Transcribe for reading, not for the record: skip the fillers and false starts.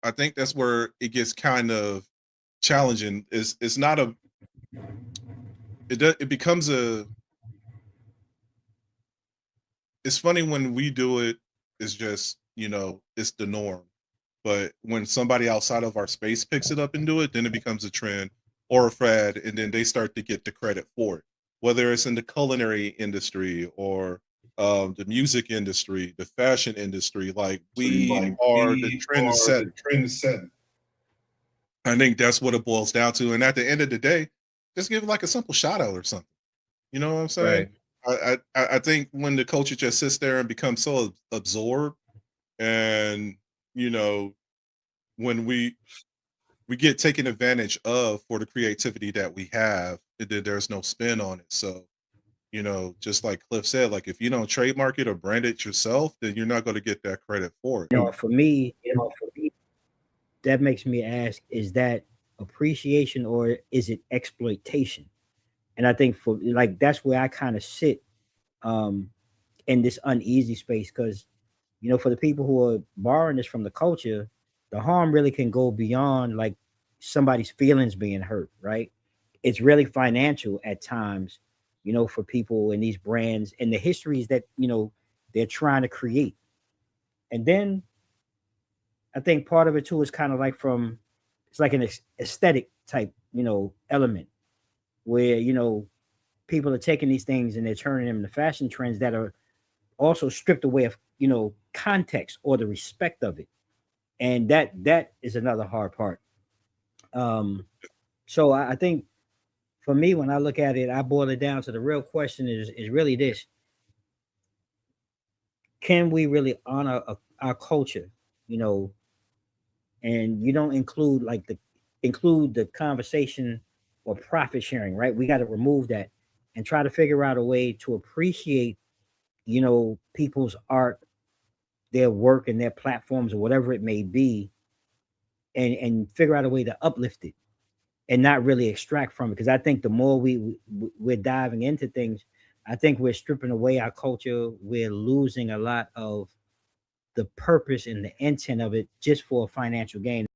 I think that's where it gets kind of challenging. Is it's not a it becomes a it's funny when we do it, it's just, it's the norm. But when somebody outside of our space picks it up and do it, then it becomes a trend or a fad, and then they start to get the credit for it. Whether it's in the culinary industry or the music industry, the fashion industry, like we Like are the we trend are set. the trendsetter. I think that's what it boils down to. And at the end of the day, just give like a simple shout out or something. You know what I'm saying? Right. I think when the culture just sits there and becomes so absorbed, and you know when we get taken advantage of for the creativity that we have, and then there's no spin on it. So just like Cliff said, like if you don't trademark it or brand it yourself, then you're not going to get that credit for it. For me, that makes me ask: is that appreciation or is it exploitation? And I think for like that's where I kind of sit um, in this uneasy space because for the people who are borrowing this from the culture, the harm really can go beyond like somebody's feelings being hurt, right? It's really financial at times, for people in these brands and the histories that they're trying to create. And then I think part of it too is kind of like from it's like an aesthetic type, element where people are taking these things and they're turning them into fashion trends that are also stripped away of context or the respect of it, and that is another hard part. um so I think for me when I look at it, I boil it down to the real question is really this: can we really honor our culture, you know and you don't include the conversation or profit sharing, right? We got to remove that and try to figure out a way to appreciate people's art, their work and their platforms or whatever it may be, and figure out a way to uplift it and not really extract from it. Because I think the more we're diving into things, I think we're stripping away our culture. We're losing a lot of the purpose and the intent of it just for a financial gain.